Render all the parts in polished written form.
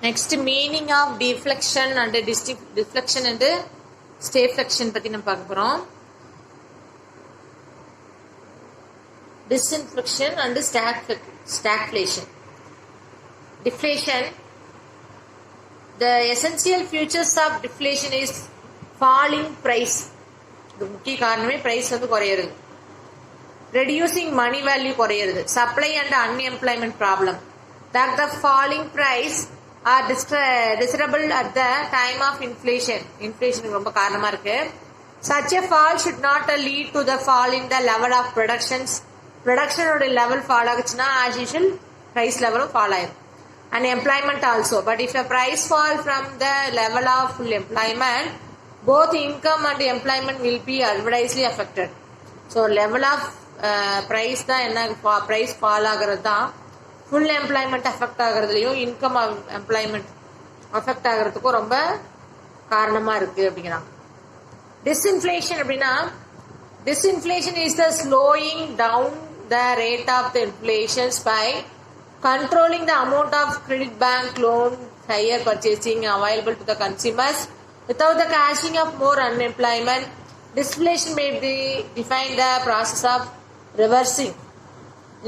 Next, meaning of deflection and deflection and stayflexion பத்தி நம்ம பார்க்க போறோம். Disinflection and stagflation. Deflation. The essential features of deflation is falling price. இது முக்கிய காரணமே price வந்து குறையிறது. Reducing money value குறையிறது. Supply and unemployment problem. That the falling price are desirable at the time of inflation. Inflation ரொம்ப காரணமா இருக்கு. Such a fall should not lead to the fall in the level of productions. Production ஓட level fall ஆகுச்சுன்னா as usual price level fall ஆயிரும். And employment also. But if a price fall from the level of full employment, both income and employment will be adversely affected. So level of price தான் என்ன price fall ஆகிறது தான் full employment affect ஆகுறதுலையும் income employment affect ஆகிறதுக்கும் ரொம்ப காரணமா இருக்கு அப்படிங்கிறாங்க. டிஸ்இன்ஃப்ளேஷன் அப்படின்னா disinflation is the slowing down the rate of the inflations by controlling the amount of credit bank loan higher purchasing available to the consumers without the cashing of more unemployment. Disinflation may be define the process of reversing.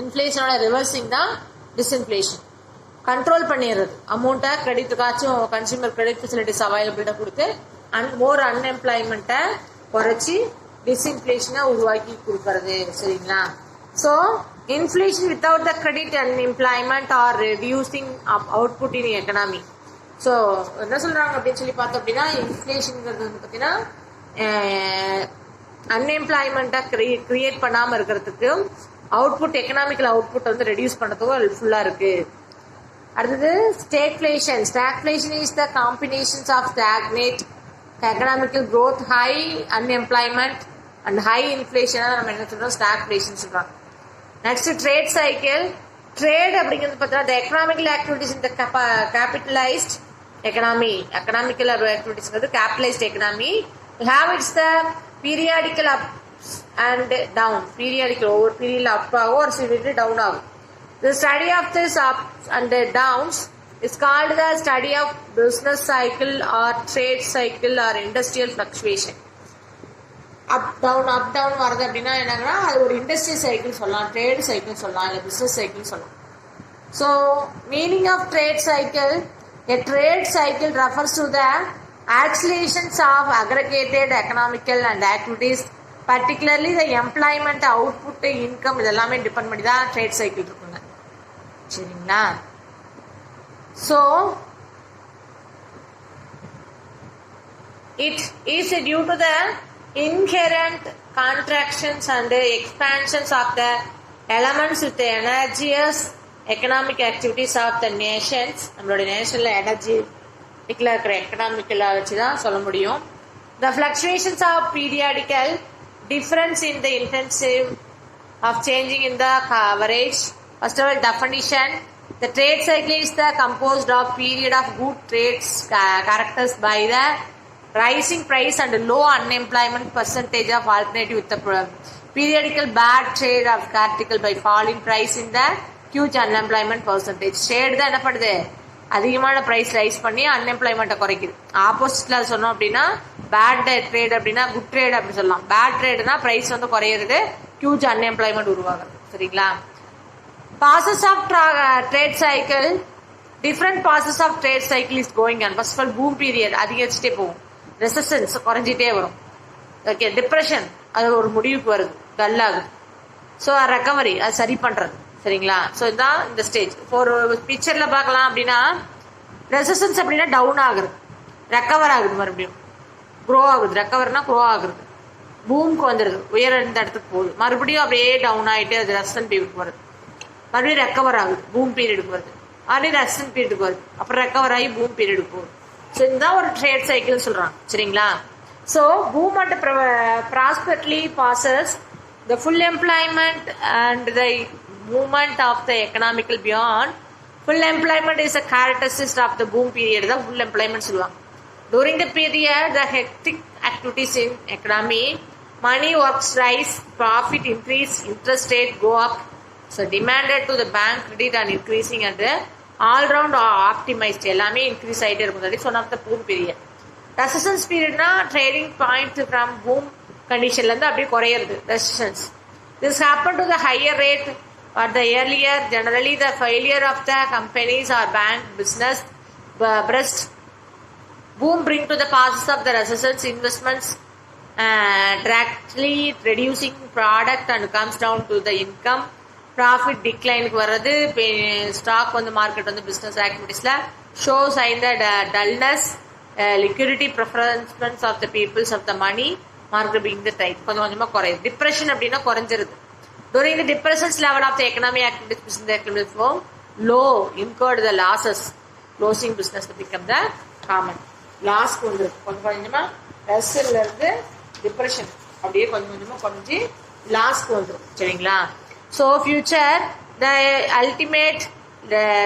Inflation ஓட reversing தான் disinflation. Control பண்ணிடுறது அமௌண்ட்டை கிரெடிட்டுக்காச்சும் consumer credit facilities அவைலபிள்ட கொடுத்து மோர் அன்எம்ப்ளாய்மெண்ட்டை குறைச்சி டிஸ்இன்ஃப்ளேஷனை உருவாக்கி கொடுக்கறது. சரிங்களா? So inflation without the credit unemployment R reducing output in economy. So என்ன சொல்றாங்க அப்படின்னு சொல்லி பார்த்தோம் அப்படின்னா இன்ஃப்ளேஷன்ங்கிறது வந்து பார்த்தீங்கன்னா அன்எம்ப்ளாய்மெண்ட்டை கிரியேட் பண்ணாமல் இருக்கிறதுக்கு அவுட்புட் எக்கனாமிக்கல் அவுட்புட் வந்து ரெடியூஸ் பண்ணுறதுக்கும் ஹெல்ப்ஃபுல்லாக இருக்கு. அடுத்தது stagflation. Stagflation is the combinations of stagnate economical growth, high unemployment and high இன்ஃப்ளேஷனாக நம்ம என்ன சொல்றோம் ஸ்டாக்ஃப்ளேஷன் சொல்றாங்க. Next trade cycle. ட்ரேட் அப்படிங்கிறது பார்த்தீங்கன்னா த எக்கனாமிக்கல் ஆக்டிவிட்டிஸ் இந்த கேபிட்டலைஸ்ட் எக்கனாமி. எக்கனாமிக்கல் ஆக்டிவிட்டிஸ்ங்கிறது capitalist economy have its the periodical ups and down. Periodical over period up ஆகும் ஒரு சில டவுன் ஆகும். The study of this ups and downs is called the study of business cycle or trade cycle or industrial fluctuation. Up down வருது அப்படின்னா என்னன்னா அது ஒரு industrial cycle சொல்லலாம், ட்ரேட் சைக்கிள் சொல்லலாம், இல்லை பிசினஸ் சைக்கிள் சொல்லலாம். So meaning of trade cycle. A trade cycle refers to the accelerations of aggregated economical and activities, particularly the employment, output, income இதெல்லாமே டிபெண்ட் பண்ணி தான் ட்ரேட் சைக்கிள் இருக்குங்க. சரிங்களா? So it is due to the inherent contractions and expansions of the elements with the energious economic activities of the nations. நம்மளோட நேஷன்ல energy இருக்கிற எக்கனாமிக்கலா வச்சுதான் சொல்ல முடியும். The fluctuations of periodical difference in the intensive of changing in the coverage. First of all, definition. The trade cycle is the composed of period of good trades characterized by the rising price and low unemployment percentage of alternative with the periodical bad trade of characterized by falling price in the huge unemployment percentage. Trade தான் என்ன பண்ணுது அதிகமான price rice பண்ணி அன்எம்ப்ளாய்மெண்ட்டை குறைக்குது. ஆப்போசிட்ல சொன்னோம் அப்படின்னா bad trade அப்படின்னா குட் ட்ரேட் அப்படின்னு சொல்லலாம். பேட் ட்ரேட்னா பிரைஸ் வந்து குறையிறது, ஹியூஜ் அன்எம்ப்ளாய்மெண்ட் உருவாகுது. சரிங்களா? Phases of trade cycle. Different phases of trade cycle is going on. First of all boom period அதிகரிச்சுட்டே போகும், ரெசிஸ்டன்ஸ் குறைஞ்சிட்டே வரும். ஓகே, டிப்ரெஷன் அது ஒரு முடிவுக்கு வருது, டல் ஆகுது. ஸோ ரெக்கவரி அது சரி பண்றது. சரிங்களா? ஸோ இதுதான் இந்த ஸ்டேஜ். ஒரு பிக்சர்ல பார்க்கலாம் அப்படின்னா ரெசிஸ்டன்ஸ் அப்படின்னா டவுன் ஆகுறது, ரெக்கவர் ஆகுது, மறுபடியும் க்ரோ ஆகுது. ரெக்கவர்னா க்ரோ ஆகுறது, பூம்க்கு வந்துடுது, உயர இருந்த இடத்துக்கு போகுது, மறுபடியும் அப்படியே டவுன் ஆகிட்டு அது ரெசிஸ்டன்ட் பீரியடுக்கு வருது, மறுபடியும் ரெக்கவர் ஆகுது, பூம் பீரியடுக்கு வருது, மறுபடியும் ரெசிஸ்டன்ட் பீரியடுக்கு வருது, அப்புறம் ரெக்கவர் ஆகி பூம் பீரியடுக்கு போகுது. ஸோ இதுதான் ஒரு ட்ரேட் சைக்கிள்னு சொல்றாங்க. சரிங்களா? So boom and prosperity phases the full employment and the movement of the economical beyond. Full employment is a characteristic of the boom period. The full employment சொல்லுவாங்க. During the period, the hectic activities in economy, money works rise, profit increase, interest rate go up. So demanded to the bank credit and increasing and the all round optimised எல்லாமே increase ஆகிட்டே இருக்கும். That is one of the boom period. Resistance பீரியட்னா trading point from boom கண்டிஷன்லேருந்து அப்படியே குறையிறது resistance. This happen to the higher rate at the earlier. Generally the failure of the companies or bank business burst boom bring to the causes of the resistance investments directly reducing product and comes down to the income profit decline வரது. Stock வந்து market வந்து business ஆக்டிவிட்டீஸ்ல shows in the dullness liquidity preferences of the peoples of the money market being the tight கொஞ்சம் கொஞ்சமா குறையுது. Depression அப்படின்னா குறைஞ்சிருது. During the depression level of the economic activities, business activities form low, incurred the losses, closing business to become the common. Loss கொஞ்சம் கொஞ்சமா ரெஸ்ட்ல இருந்து depression அப்படியே கொஞ்சம் கொஞ்சமா குறைஞ்சி லாஸ்க்கு வந்துடும். சரிங்களா? So future the ultimate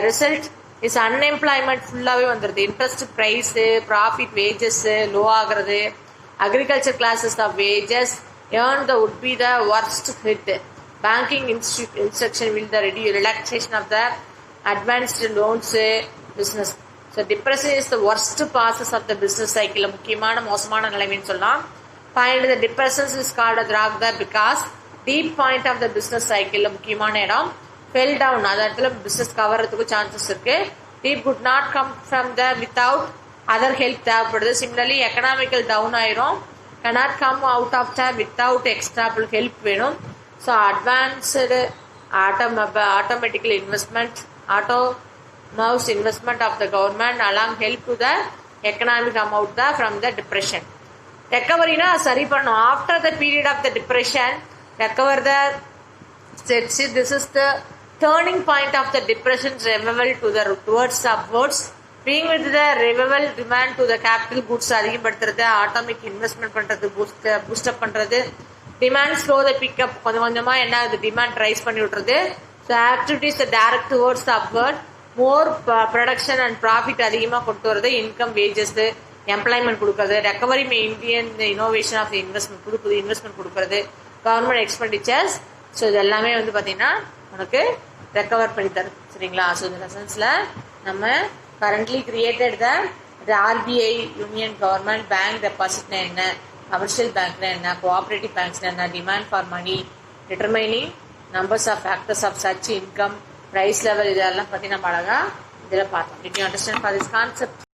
result is unemployment ஃபுல்லாகவே வந்துடுது. Interest price profit wages low ஆகிறது. Agriculture classes of wages earn the would be the worst hit. Banking instruction will the relaxation of the advanced loans business. So depression is the worst passes of the business cycle. முக்கியமான மோசமான நிலைமைன்னு சொல்லலாம். Find the depression is called a drag because deep point of the business cycle முக்கியமான இடம் fell down. அந்த இடத்துல business கவர்றதுக்கு chances இருக்கு. Deep could not come from the without other help தேவைப்படுது. Similarly economical down ஆயிரும். Cannot come out of the without extra help வேணும். So advanced automatical investment, autonomous investment of the government along help to the economic amount from the depression. Recovery na sari pannu after the period of the depression, recover the this is the turning point of the depression revival to the towards upwards. Being with the revival demand to the capital goods அதிகப்படுத்துறது, atomic investment பண்றது, boost up பண்றது. Demand slow the pickup கொஞ்சம் கொஞ்சமாக என்ன ஆகுது demand rise பண்ணி விட்டுறது. So activities direct towards upward more production and profit அதிகமாக கொண்டு வரது. இன்கம் வேஜஸ் எம்ப்ளாய்மெண்ட் கொடுக்கறது. Recovery may Indian innovation of investment புது புது இன்வெஸ்ட்மெண்ட் கொடுக்கறது. Government expenditures. ஸோ இது எல்லாமே வந்து பார்த்தீங்கன்னா உனக்கு ரெக்கவர் பண்ணி தருது. சரிங்களா? ஸோ இந்த லெசன்ஸில் நம்ம currently created the RBI union government bank டெபாசிட்னா என்ன, கமர்ஷியல் பேங்க்னா என்ன, கோஆபரேட்டிவ் பேங்க்ஸ்னா என்ன, demand for money, determining numbers of factors of such income, price level இதெல்லாம் பற்றி நம்ம அழகாக இதில் பார்த்தோம். Did you understand for this concept?